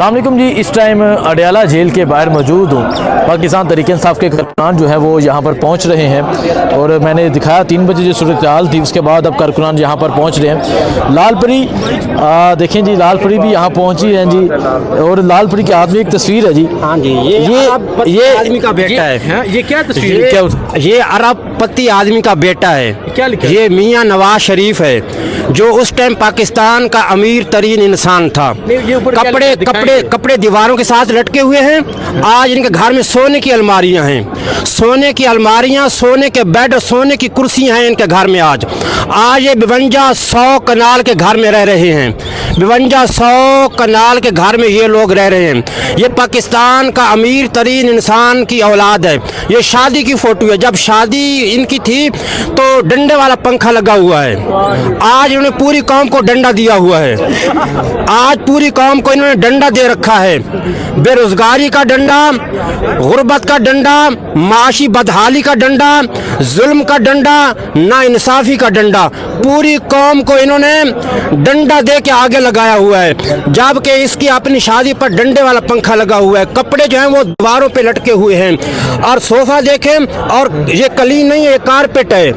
अस्सलाम वालेकुम जी। इस टाइम अडयाला जेल के बाहर मौजूद हूँ। पाकिस्तान तहरीक इंसाफ के कारकुनान जो है वो यहाँ पर पहुँच रहे हैं और मैंने दिखाया 3 बजे जो सूरत हाल थी, उसके बाद अब कारकुनान यहाँ पर पहुँच रहे हैं। लालपरी देखें जी, लालपरी भी यहाँ पहुँची है जी, और लालपरी के हाथ में एक तस्वीर है जी। हाँ जी, ये आदमी का बेटा है। ये क्या तस्वीर है? ये अरबपति आदमी का बेटा है। क्या लिखा है? ये मियाँ नवाज शरीफ है, जो उस टाइम पाकिस्तान का अमीर तरीन इंसान था। कपड़े दीवारों के साथ लटके हुए हैं। आज इनके घर में सोने की अलमारियां हैं, सोने की अलमारियां, सोने के बेड, सोने की कुर्सियां हैं इनके घर में। आज ये 5200 कनाल के घर में रह रहे हैं। 5200 कनाल के घर में ये लोग रह रहे हैं। ये पाकिस्तान का अमीर तरीन इंसान की औलाद है। ये शादी की फोटो है। जब शादी इनकी थी तो डंडे वाला पंखा लगा हुआ है। आज इन्होंने पूरी कौम को डंडा दिया हुआ है। आज पूरी कौम को इन्होंने डंडा दे रखा है। बेरोजगारी का डंडा, गुर्बत का डंडा, माशी बदहाली का डंडा, जुल्म का डंडा, नाइंसाफी का डंडा, पूरी कौम को इन्होंने डंडा दे के आगे लगाया हुआ है। जबकि इसकी अपनी शादी पर डंडे वाला पंखा लगा हुआ है। कपड़े जो हैं वो दीवारों पे लटके हुए हैं। और सोफा देखें, और ये कलीन नहीं है, ये कारपेट है,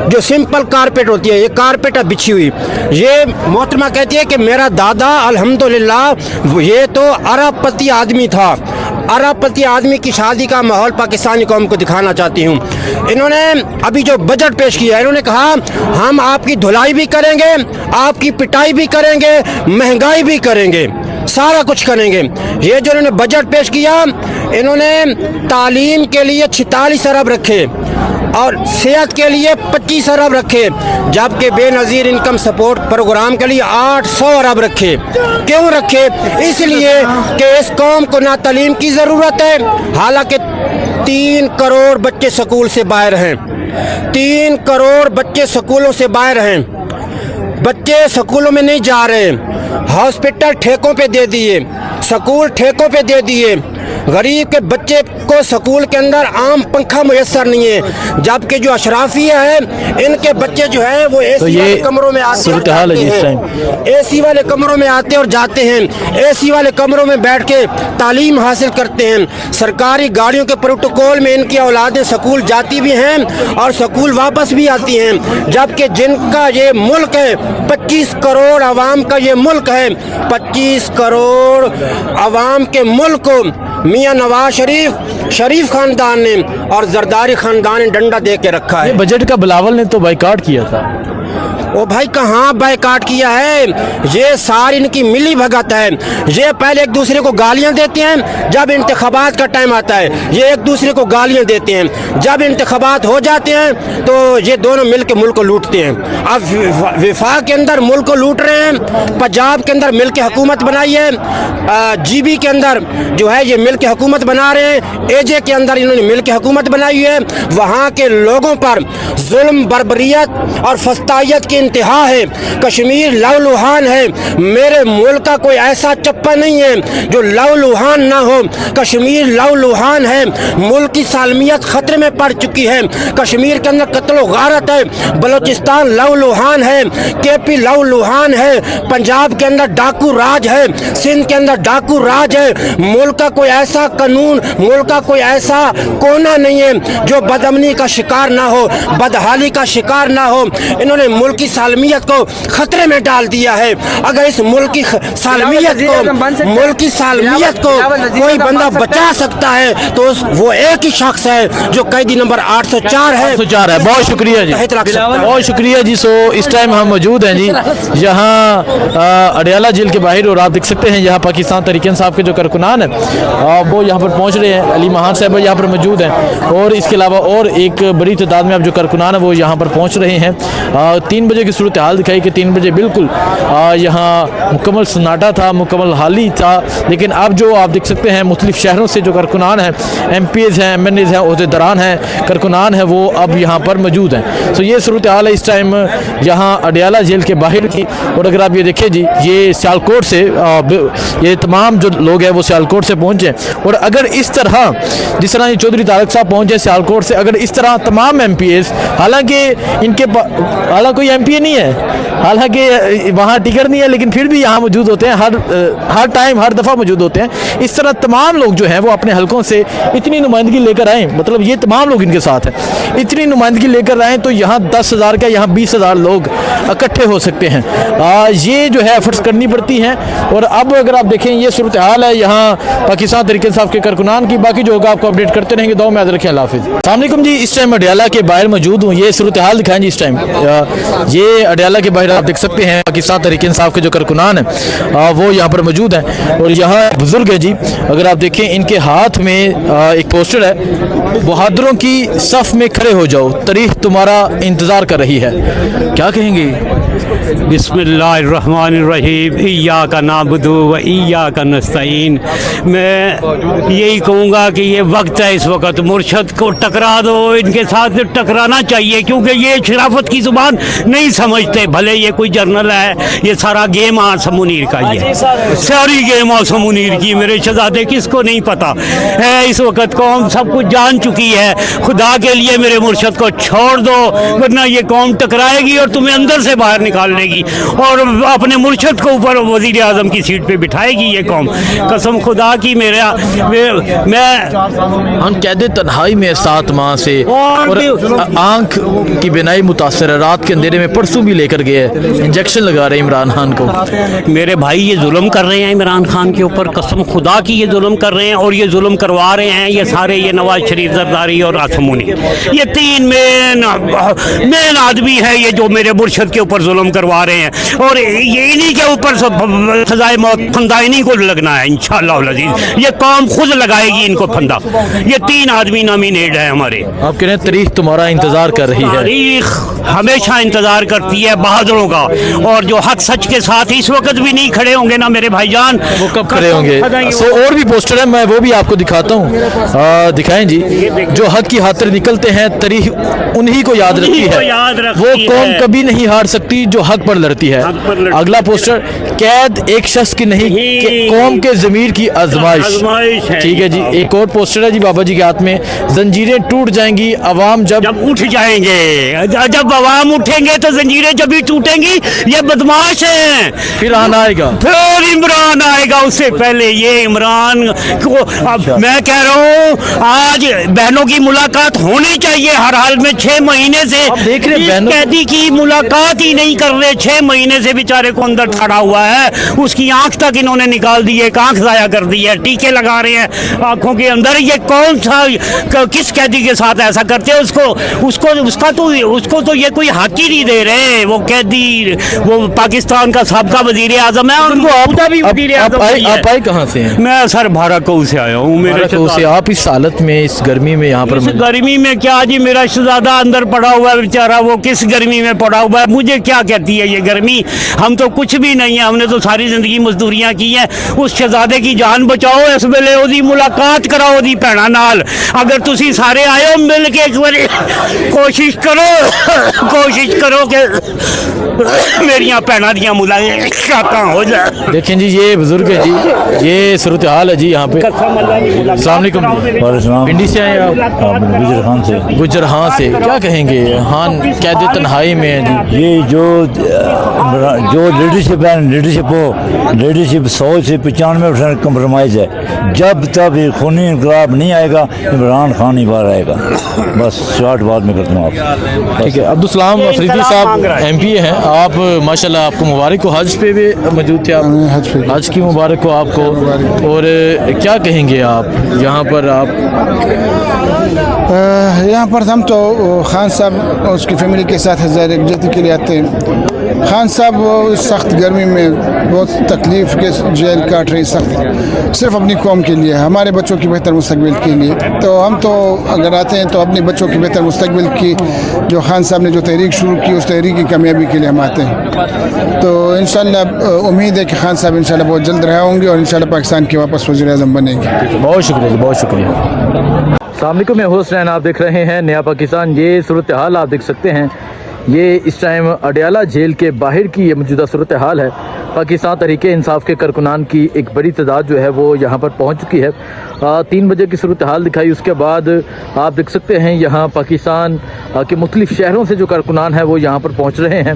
जो सिंपल कारपेट होती है। ये कारपेट है बिछी हुई। ये मोहतरमा कहती है कि मेरा दादा अल्हम्दुलिल्लाह ये तो अरबपति आदमी था। अरबपति आदमी की शादी का माहौल पाकिस्तानी कौम को दिखाना चाहती हूँ। इन्होंने अभी जो बजट पेश किया है, इन्होंने कहा हम आपकी धुलाई भी करेंगे, आपकी पिटाई भी करेंगे, महंगाई भी करेंगे, सारा कुछ करेंगे। ये जो इन्होंने बजट पेश किया, इन्होंने तालीम के लिए 46 अरब रखे और सेहत के लिए 25 अरब रखे, जबकि बेनज़ीर इनकम सपोर्ट प्रोग्राम के लिए 800 अरब रखे। क्यों रखे? इसलिए कि इस कौम को ना तालीम की ज़रूरत है, हालांकि 3 करोड़ बच्चे स्कूल से बाहर हैं। 3 करोड़ बच्चे स्कूलों से बाहर हैं। बच्चे स्कूलों में नहीं जा रहे। हॉस्पिटल ठेकों पे दे दिए, स्कूल ठेकों पे दे दिए। गरीब के बच्चे को स्कूल के अंदर आम पंखा मुयसर नहीं है, जबकि जो अशराफिया है इनके बच्चे जो है वो एसी वाले कमरों में आते हैं, एसी वाले कमरों में आते और जाते हैं, एसी वाले कमरों में बैठ के तालीम हासिल करते हैं। सरकारी गाड़ियों के प्रोटोकॉल में इनकी औलादें स्कूल जाती भी हैं और स्कूल वापस भी आती हैं। जबकि जिनका ये मुल्क है, 25 करोड़ आवाम का ये मुल्क है, 25 करोड़ आवाम के मुल्क को मियाँ नवाज शरीफ खानदान ने और जरदारी खानदान ने डंडा दे के रखा है। बजट का बिलावल ने तो बाइकाट किया था। ओ भाई, कहाँ बाइकाट किया है? ये सारी इनकी मिली भगत है। ये पहले एक दूसरे को गालियां देते हैं, जब इंतखाबात का टाइम आता है ये एक दूसरे को गालियां देते हैं। जब इंतखाबात हो जाते हैं तो ये दोनों मिलकर मुल्क को लूटते हैं। अब विफाक के अंदर मुल्क को लूट रहे हैं, पंजाब के अंदर मिल के हुकूमत बनाई है, GB के अंदर जो है ये मिल के हुकूमत बना रहे हैं, AJ के अंदर इन्होंने मिल के हुकूमत बनाई है। वहाँ के लोगों पर जुल्म, बर्बरियत और फस्तायत की इंतहा है। कश्मीर लहूलुहान है। मेरे मुल्क का कोई ऐसा चप्पा नहीं है जो लहूलुहान ना हो। कश्मीर लहूलुहान है। मुल्क की सालमियत खतरे में पड़ चुकी है। कश्मीर के अंदर कत्ल गारत है। बलूचिस्तान लहूलुहान है। KP लहूलुहान है। पंजाब के अंदर डाकू राज है। सिंध के अंदर डाकू राज है। मुल्क का कोई ऐसा कानून, मुल्क का कोई ऐसा कोना नहीं है जो बदअमनी का शिकार ना हो, बदहाली का शिकार ना हो। इन्होंने मुल्क की सालमियत को खतरे में डाल दिया है। अगर इस मुल्क की सालमियत को कोई बंदा बचा सकता है तो वो एक ही शख्स है जो कैदी नंबर 804 है। बहुत शुक्रिया जी, बहुत शुक्रिया जी। सो इस टाइम हम मौजूद हैं जी यहाँ अडयाला जेल के बाहर, और आप देख सकते हैं यहाँ पाकिस्तान तहरीक इंसाफ के जो कारकुनान है वो यहाँ पर पहुँच रहे हैं। अली महान साहब यहाँ पर मौजूद हैं, और इसके अलावा और एक बड़ी तादाद में अब जो कारकुनान है वो यहाँ पर पहुँच रहे हैं। 3 बजे की सूरत हाल दिखाई कि 3 बजे बिल्कुल यहाँ मुकम्मल सन्नाटा था, मुकम्मल हाली था। लेकिन अब जो आप देख सकते हैं मुख्तलिफ शहरों से जो कारकुनान हैं, MPs हैं, MNAs हैं, ओहदेदारान हैं, कारकुनान हैं, वो अब यहाँ पर मौजूद हैं। तो ये सूरत हाल है इस टाइम यहाँ अडयाला जेल के बाहर की। और अगर आप ये देखें जी, ये सियालकोट से ये तमाम जो लोग हैं वो सियालकोट से पहुँचे। और अगर इस तरह जिस तरह ये चौधरी तारक साहब पहुँचे सियालकोट से, अगर इस तरह तमाम MPs, हालांकि कोई MP नहीं है, हालांकि वहाँ टिकट नहीं है, लेकिन फिर भी यहाँ मौजूद होते हैं, हर टाइम हर दफ़ा मौजूद होते हैं। इस तरह तमाम लोग जो हैं वो अपने हलकों से इतनी नुमाइंदगी लेकर आएँ, मतलब ये तमाम लोग इनके साथ हैं, इतनी नुमाइंदगी लेकर आएँ तो यहाँ 10,000 का यहाँ 20,000 लोग इकट्ठे हो सकते हैं। ये जो है एफर्ट्स करनी पड़ती हैं। और अब अगर आप देखें ये सूरत हाल है यहाँ पाकिस्तान तहरीक इंसाफ के कारकुनान की। बाकी जो होगा आपको अपडेट करते रहेंगे। दुआ में याद रखें। अल्लाह हाफिज़। अस्सलाम वालेकुम जी, इस टाइम अडयाला के बाहर मौजूद हूँ। ये सूरत हाल दिखाएं जी इस टाइम। ये अडयाला के बाहर आप देख सकते हैं पाकिस्तान तहरीक इंसाफ के जो कारकुनान हैं वो यहाँ पर मौजूद हैं। और यहाँ बुजुर्ग है जी, अगर आप देखें इनके हाथ में एक पोस्टर है, बहादुरों की सफ में खड़े हो जाओ, तारीख तुम्हारा इंतज़ार कर रही है। क्या कहेंगे? बिस्मिल्लाहिर्रहमानिर्रहीम, इय्याका नअबुदु व इय्याका नस्तईन। मैं यही कहूँगा कि ये वक्त है इस वक्त मुर्शद को टकरा दो, इनके साथ टकराना चाहिए, क्योंकि ये शराफत की ज़ुबान नहीं समझते। भले ये कोई जर्नल है, ये सारा गेम आसम मुनीर का ही है, सारी गेम आसम मुनीर की। मेरे शहजादे किसको नहीं पता है, इस वक्त कौम सब कुछ जान चुकी है। खुदा के लिए मेरे मुर्शद को छोड़ दो, वरना ये कौम टकराएगी और तुम्हें अंदर से बाहर निकाल लेगी और अपने मुर्शद को ऊपर वजीर आजम की सीट पे बिठाएगी ये कौम। कसम खुदा की मैं हम कैदे तन्हाई में 7 माह से और आंख की बिनाई मुतासर है, रात के अंधेरे में परसों भी लेकर गए, इंजेक्शन लगा रहे हैं इमरान खान को। मेरे भाई ये जुल्म कर रहे हैं इमरान खान के ऊपर, कसम खुदा की ये जुल्म कर रहे हैं और ये जुल्म करवा रहे हैं ये सारे, ये नवाज शरीफ, जरदारी और आसम मुनीर, ये 3 मेन आदमी है ये जो मेरे मुर्शद के ऊपर जुल्म करवा रहे हैं। और ये इन्हीं के ऊपर सजाए मौत फंदा इन्हीं को लगना है इंशाअल्लाह अज़ीज़। ये कौम खुद लगाएगी इनको फंदा। ये 3 आदमी नॉमिनेट है हमारे। आप कह रहे हैं तारीख तुम्हारा इंतजार कर रही है। तारीख हमेशा इंतजार करती है बहादुरों का, और जो हक सच के साथ इस वक्त भी नहीं खड़े होंगे ना मेरे भाईजान, वो कब खड़े होंगे? और भी पोस्टर है, मैं वो भी आपको दिखाता हूँ। दिखाएं जी। जो हक की खातिर निकलते हैं तारीख उन्हीं को याद रखती है, वो कौम कभी नहीं हार सकती जो हक पर लड़ती है। अगला पोस्टर, कैद एक शख्स की नहीं कौम के ज़मीर की आजमाइश है। ठीक है जी। एक और पोस्टर है जी बाबा जी के हाथ में, जंजीरें टूट जाएंगी अवाम जब उठ जाएंगे, जब अवाम उठेंगे तो जंजीरें जब भी टूटेंगी। ये बदमाश हैं, फिर आना आएगा, फिर इमरान आएगा। उससे पहले ये इमरान को अब मैं कह रहा हूँ आज बहनों की मुलाकात होनी चाहिए हर हाल में। 6 महीने से देख रहे हैं कैदी की मुलाकात ही नहीं कर रहे, 6 महीने से बेचारे को अंदर खड़ा हुआ है, उसकी आंख तक इन्होंने निकाल दी है, आंख जाया कर दी है, टीके लगा रहे हैं आंखों के अंदर। ये कौन सा किस कैदी के साथ ऐसा करते हैं? उसको तो ये कोई हक ही नहीं दे रहे। वो कैदी वो पाकिस्तान का साबका वजीर आजम है, उनको आपका भी वजीर आजम आप आए कहाँ से हैं? मैं सर भाराको से आया हूँ। मेरे से आप इस हालत में, इस गर्मी में यहाँ पर? गर्मी में क्या जी, मेरा शहजादा अंदर पड़ा हुआ है बेचारा, वो किस गर्मी में पड़ा हुआ है, मुझे क्या कहती है ये गर्मी? हम तो कुछ भी नहीं है, हमने तो सारी जिंदगी मजदूरियां की हैं। उस शहजादे की जान बचाओ, इस वेले ओदी मुलाकात कराओ दी भैणा नाल। अगर तुसी सारे आए हो मिल के एक बार कोशिश करो कि मेरिया भैणा दियां मुलाकात हो जाए। देखें जी, ये बुजुर्ग है जी, ये सूरत हाल है जी यहाँ पे। अस्सलाम वालेकुम। पिंडी से आए आप? गुजरखान से। गुजरहां से। क्या कहेंगे? हान कैद तन्हाई में है जी। ये जो लीडरशिप 100 से 95% कंप्रोमाइज़ है। जब तक ये खूनी इनकलाब नहीं आएगा इमरान खान ही बाहर आएगा। बस शॉर्ट बात में करता हूँ आप। ठीक है। अब्दुल सलाम अफरीदी साहब MP हैं आप, माशाल्लाह आपको मुबारक हो। हज पे भी मौजूद थे आप? हज की मुबारक हो आपको। और क्या कहेंगे आप यहाँ पर? आप यहाँ पर हम तो खान साहब और उसकी फैमिली के साथ ज़ाहिर यकजहती के लिए आते हैं। खान साहब सख्त गर्मी में बहुत तकलीफ़ के जेल काट रही, सख्त सिर्फ अपनी कौम के लिए, हमारे बच्चों की बेहतर मुस्तकबिल के लिए। तो हम तो अगर आते हैं तो अपने बच्चों की बेहतर मुस्तकबिल की जो खान साहब ने जो तहरीक शुरू की उस तहरीक की कामयाबी के लिए हम आते हैं। तो इंशाल्लाह उम्मीद है कि खान साहब इंशाल्लाह बहुत जल्द रहा होंगे और इंशाल्लाह पाकिस्तान के वापस वज़ीर आज़म बनेंगे। बहुत शुक्रिया जी, बहुत शुक्रिया। अस्सलाम वालेकुम, मैं हुसैन, आप देख रहे हैं नया पाकिस्तान। ये सूरत हाल आप देख सकते हैं یہ اس ٹائم اڈیالہ جیل کے باہر کی یہ موجودہ صورتحال ہے۔ پاکستان تحریک انصاف کے کارکنان کی ایک بڑی تعداد جو ہے وہ یہاں پر پہنچ چکی ہے۔ 3 بجے کی صورتحال دکھائی، اس کے بعد آپ دیکھ سکتے ہیں یہاں پاکستان کے مختلف شہروں سے جو کارکنان ہیں وہ یہاں پر پہنچ رہے ہیں۔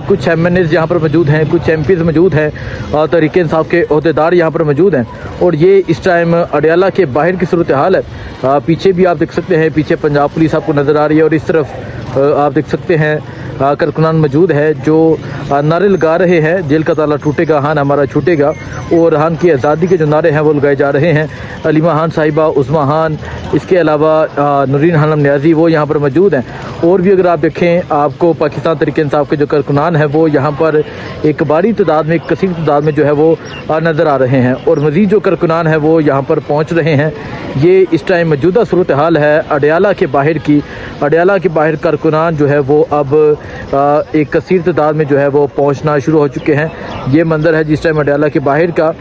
کچھ MNAs یہاں پر موجود ہیں، کچھ MPs موجود ہیں، تحریک انصاف کے عہدیدار یہاں پر موجود ہیں، اور یہ اس ٹائم اڈیالہ کے باہر کی صورتحال ہے۔ پیچھے بھی آپ دیکھ سکتے ہیں، پیچھے پنجاب پولیس آپ کو نظر آ رہی ہے، اور اس طرف آپ دیکھ سکتے ہیں کارکنان موجود ہے جو نعرے لگا رہے ہیں، جیل کا تالا ٹوٹے گا، ہان ہمارا چھوٹے گا، اور ہان کی آزادی کے جو نعرے ہیں وہ لگائے جا رہے ہیں۔ علیمہ ہان صاحبہ، عظمیٰ ہان، اس کے علاوہ نورین خانم نیازی وہ یہاں پر موجود ہیں، اور بھی اگر آپ دیکھیں آپ کو پاکستان تحریک انصاف کے جو کارکنان ہیں وہ یہاں پر ایک بڑی تعداد میں، ایک کثیر تعداد میں جو ہے وہ نظر آ رہے ہیں، اور مزید جو کارکنان ہیں وہ یہاں پر پہنچ رہے ہیں۔ یہ اس ٹائم موجودہ صورتحال ہے اڈیالہ کے باہر کی۔ اڈیالہ کے باہر کارکنان جو ہے وہ اب ایک کثیر تعداد میں جو ہے وہ پہنچنا شروع ہو چکے ہیں۔ یہ منظر ہے جس ٹائم اڈیالہ کے باہر کا۔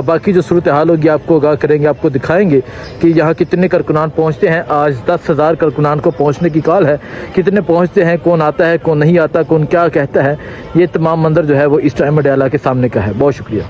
باقی جو صورتحال ہوگی آپ کو آگاہ کریں گے، آپ کو دکھائیں گے کہ یہاں کتنے کارکنان پہنچتے ہیں۔ آج 10,000 کارکنان کو پہنچنے کی کال ہے، کتنے پہنچتے ہیں، کون آتا ہے، کون نہیں آتا، کون کیا کہتا ہے، یہ تمام منظر جو ہے وہ اس ٹائم اڈیالہ کے سامنے کا ہے۔ بہت شکریہ۔